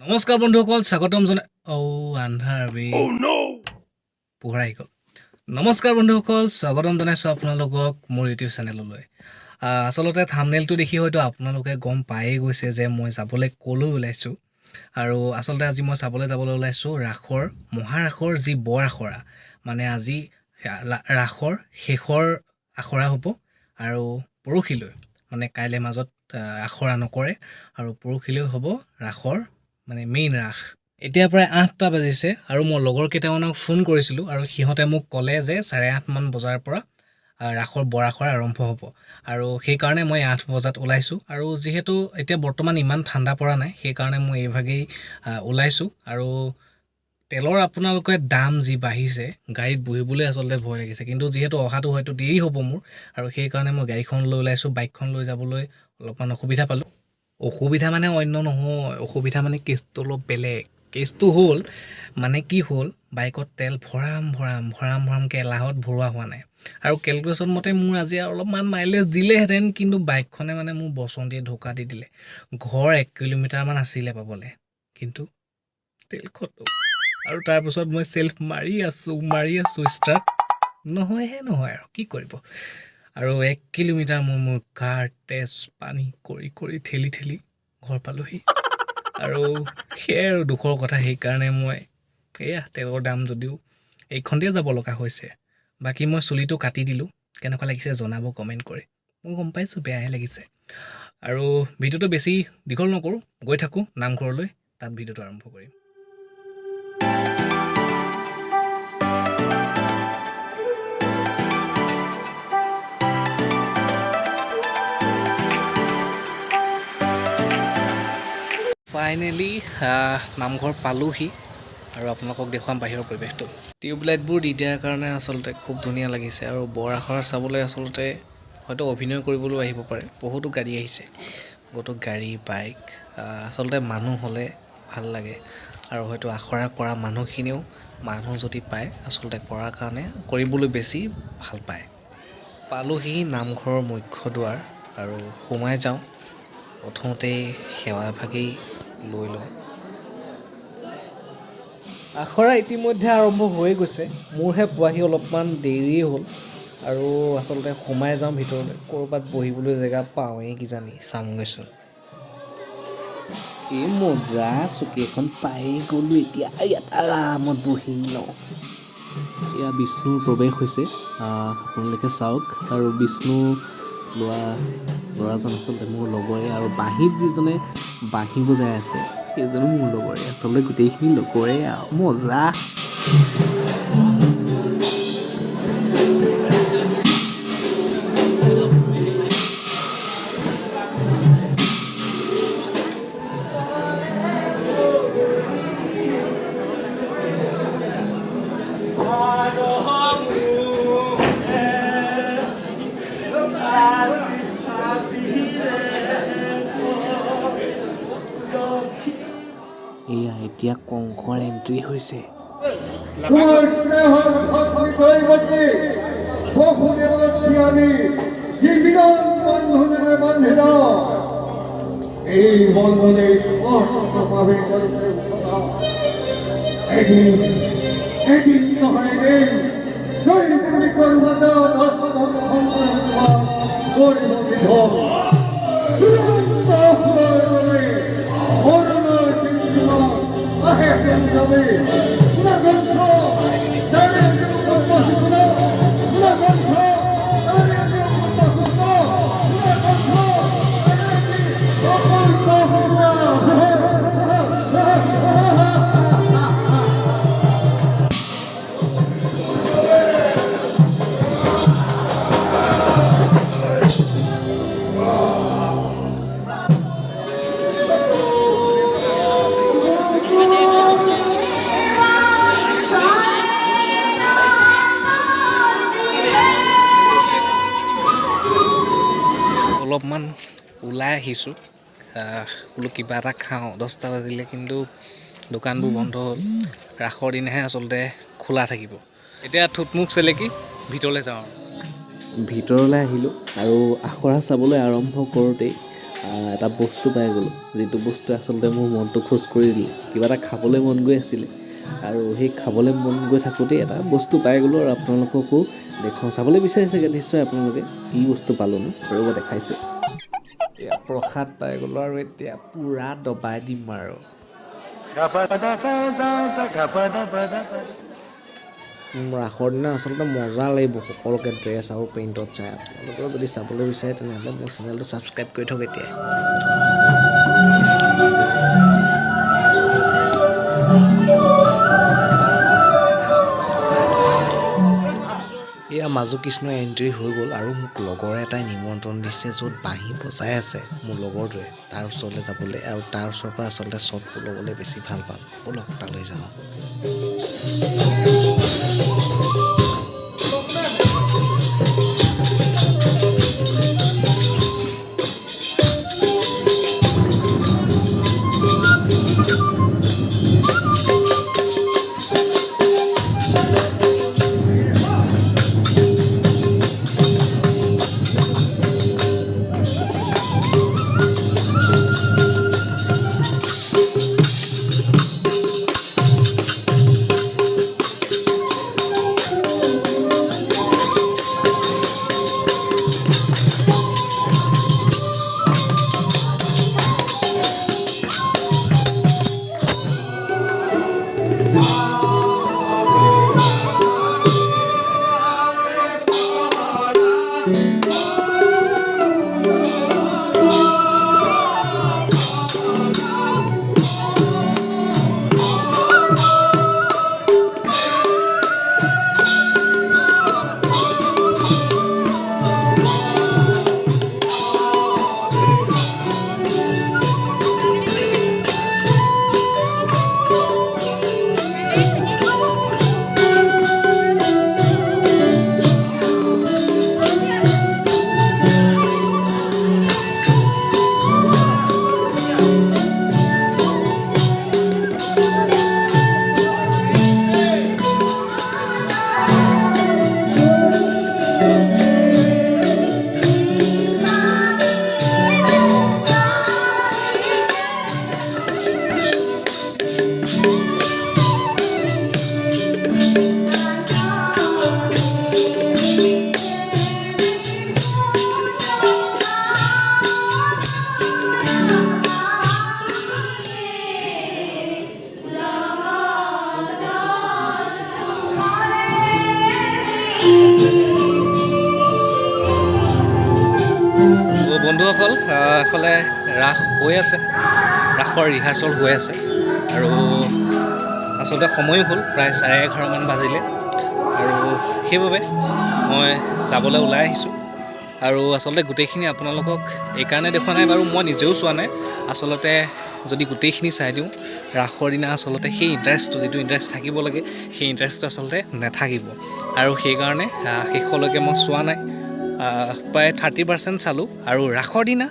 নমস্কাৰ বন্ধুসকল স্বাগতম জনাই আন্ধাৰ বে পোহৰ আহি গ'ল। নমস্কাৰ বন্ধুসকল স্বাগতম জনাইছোঁ আপোনালোকক মোৰ ইউটিউব চেনেললৈ। আচলতে থাম্বনেইলটো দেখি হয়তো আপোনালোকে গম পায়েই গৈছে যে মই যাবলৈ ক'লৈ ওলাইছোঁ। আৰু আচলতে আজি মই যাবলৈ ওলাইছোঁ ৰাসৰ মহাৰাসৰ যি বৰ আখৰা, মানে আজি ৰাসৰ শেষৰ আখৰা হ'ব আৰু পৰহিলৈ মানে কাইলৈ মাজত আখৰা নকৰে আৰু পৰহিলৈ হ'ব ৰাসৰ মানে মেইন ৰাস। এতিয়া প্ৰায় 8টা বাজিছে আৰু মই লগৰ কেইটামানক ফোন কৰিছিলোঁ আৰু সিহঁতে মোক ক'লে যে 8:30 মান বজাৰ পৰা ৰাসৰ বৰ আখৰা আৰম্ভ হ'ব আৰু সেইকাৰণে মই 8 বজাত ওলাইছোঁ। আৰু যিহেতু এতিয়া বৰ্তমান ইমান ঠাণ্ডা পৰা নাই, সেইকাৰণে মই এইভাগেই ওলাইছোঁ। আৰু তেলৰ আপোনালোকে দাম যি বাঢ়িছে, গাড়ীত বহিবলৈ আচলতে ভয় লাগিছে, কিন্তু যিহেতু অহাটো হয়তো দেৰি হ'ব মোৰ আৰু সেইকাৰণে মই গাড়ীখন লৈ ওলাইছোঁ। বাইকখন লৈ যাবলৈ অলপমান অসুবিধা পালোঁ। অসুবিধা মানে অন্য নহয়, অসুবিধা মানে কেছটো অলপ বেলেগ। কেছটো হ'ল মানে কি হ'ল, বাইকত তেল ভৰামকৈ এলাহত ভৰোৱা হোৱা নাই আৰু কেলকুলেশ্যন মতে মোৰ আজি অলপমান মাইলেজ দিলেহেঁতেন, কিন্তু বাইকখনে মানে মোৰ বচন্তিয়ে ঢোকা দি দিলে। ঘৰ 1 কিলোমিটাৰমান আছিলে পাবলৈ, কিন্তু তেল খতম। আৰু তাৰপিছত মই চেল্ফ মাৰি আছোঁ ষ্টাৰ্ট নহয় আৰু কি কৰিব। আৰু 1 কিলোমিটাৰ মোৰ কাৰ তেজ পানী কৰি ঠেলি ঘৰ পালোহি। আৰু সেয়াই আৰু দুখৰ কথা। সেইকাৰণে মই তেলৰ দাম যদিও এইখনতে যাব লগা হৈছে। বাকী মই চুলিটো কাটি দিলোঁ, কেনেকুৱা লাগিছে জনাব কমেণ্ট কৰি। মই গম পাইছোঁ বেয়াহে লাগিছে। আৰু ভিডিঅ'টো বেছি দীঘল নকৰোঁ, গৈ থাকোঁ নামঘৰলৈ, তাত ভিডিঅ'টো আৰম্ভ কৰিম। ফাইনেলি নামঘৰ পালোহি আৰু আপোনালোকক দেখুৱাম বাহিৰৰ পৰিৱেশটো। টিউবলাইটবোৰ দি দিয়াৰ কাৰণে আচলতে খুব ধুনীয়া লাগিছে। আৰু বৰ আখৰা চাবলৈ আচলতে হয়তো অভিনয় কৰিবলৈও আহিব পাৰে। বহুতো গাড়ী আহিছে, বহুতো গাড়ী বাইক। আচলতে মানুহ হ'লে ভাল লাগে আৰু হয়তো আখৰা কৰা মানুহখিনিও মানুহ যদি পায় আচলতে কৰাৰ কাৰণে কৰিবলৈ বেছি ভাল পায়। পালোহি নামঘৰৰ মুখ্য দুৱাৰ আৰু সোমাই যাওঁ। প্ৰথমতেই সেৱা এভাগেই লৈ লওঁ। আখৰা ইতিমধ্যে আৰম্ভ হৈ গৈছে, মোৰহে পোৱাহি অলপমান দেৰিয়ে হ'ল। আৰু আচলতে সোমাই যাওঁ ভিতৰলৈ, ক'ৰবাত বহিবলৈ জেগা পাওঁৱেই কিজানি, চাওঁগৈচোন। এই মজা, চকী এখন পায়েই গ'লোঁ এতিয়া, ইয়াত আৰামত বহি লওঁ। এয়া বিষ্ণুৰ প্ৰৱেশ হৈছে, আপোনালোকে চাওক। আৰু বিষ্ণু ল'ৰাজন আচলতে মোৰ লগৰে, আৰু বাঁহীত যিজনে বাঁহী বজাই আছে সেইজনো মোৰ লগৰে। আচলতে গোটেইখিনি লগৰে আৰু মজা। এয়া এতিয়া কংসৰ এণ্ট্ৰি হৈছে। এই বন্ধনে স্পষ্টভাৱে এদিন নহয় এদিন জয়পুৰিকৰ অলপমান ওলাই আহিছোঁ, বোলো কিবা এটা খাওঁ। 10টা বাজিলে, কিন্তু দোকানবোৰ বন্ধ হ'ল। ৰাসৰ দিনাহে আচলতে খোলা থাকিব। এতিয়া থুটমুখ চেলেকি ভিতৰলৈ যাওঁ। ভিতৰলৈ আহিলোঁ আৰু আখৰা চাবলৈ আৰম্ভ কৰোঁতেই এটা বস্তু পাই গ'লোঁ, যিটো বস্তু আচলতে মোৰ মনটো খোজ কৰি দিলে। কিবা এটা খাবলৈ মন গৈ আছিলে আৰু সেই খাবলৈ মন গৈ থাকোঁতেই এটা বস্তু পাই গ'লোঁ আৰু আপোনালোককো দেখুৱাওঁ। চাবলৈ বিচাৰিছেগৈ নিশ্চয় আপোনালোকে কি বস্তু পালোঁনো, ৰ'ব দেখাইছোঁ। এয়া প্ৰসাদ পাই গ'লোঁ আৰু এতিয়া পূৰা দবাই দিম আৰু ৰাসৰ দিনা আচলতে মজা লাগিব সকলোকে ড্ৰেছ আৰু পেইণ্টত চাই। আপোনালোকেও যদি চাবলৈ বিচাৰে তেনেহ'লে মোৰ চেনেলটো ছাবস্ক্ৰাইব কৰি থওক এতিয়াই। এয়া মাজু কৃষ্ণৰ এণ্ট্ৰি হৈ গ'ল আৰু মোক লগৰ এটাই নিমন্ত্ৰণ দিছে য'ত বাঁহী বজাই আছে মোৰ লগৰটোৱে, তাৰ ওচৰলৈ যাবলৈ আৰু তাৰ ওচৰৰ পৰা আচলতে শ্বটটো ল'বলৈ বেছি ভাল পাম। ব'লক তালৈ যাওঁ। বন্ধুসকল, এফালে ৰাস হৈ আছে, ৰাসৰ ৰিহাৰ্চল হৈ আছে আৰু আচলতে সময়ো হ'ল, প্ৰায় 11:30 বাজিলে আৰু সেইবাবে মই যাবলৈ ওলাই আহিছোঁ। আৰু আচলতে গোটেইখিনি আপোনালোকক এইকাৰণে দেখুওৱা নাই বাৰু, মই নিজেও চোৱা নাই। আচলতে যদি গোটেইখিনি চাই দিওঁ, ৰাসৰ দিনা আচলতে সেই ইণ্টাৰেষ্টটো, যিটো ইণ্টাৰেষ্ট থাকিব লাগে, সেই ইণ্টাৰেষ্টটো আচলতে নাথাকিব আৰু সেইকাৰণে শেষলৈকে মই চোৱা নাই। প্ৰায় 30% চালোঁ। আৰু ৰাসৰ দিনা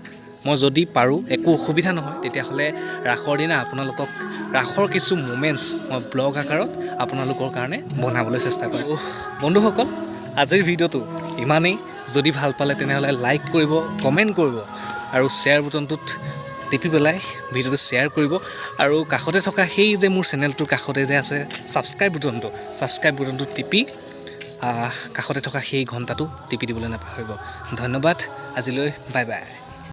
মই যদি পাৰোঁ, একো অসুবিধা নহয়, তেতিয়াহ'লে ৰাসৰ দিনা আপোনালোকক ৰাসৰ কিছু মুমেণ্টছ মই ব্লগ আকাৰত আপোনালোকৰ কাৰণে বনাবলৈ চেষ্টা কৰোঁ। বন্ধুসকল, আজিৰ ভিডিঅ'টো ইমানেই। যদি ভাল পালে তেনেহ'লে লাইক কৰিব, কমেণ্ট কৰিব আৰু শ্বেয়াৰ বুটনটোত টিপি পেলাই ভিডিঅ'টো শ্বেয়াৰ কৰিব। আৰু কাষতে থকা সেই যে মোৰ চেনেলটোৰ কাষতে যে আছে ছাবস্ক্ৰাইব বুটনটো টিপি কাষতে থকা সেই ঘণ্টাটো টিপি দিবলৈ নাপাহৰিব। ধন্যবাদ, আজিলৈ বাই বাই।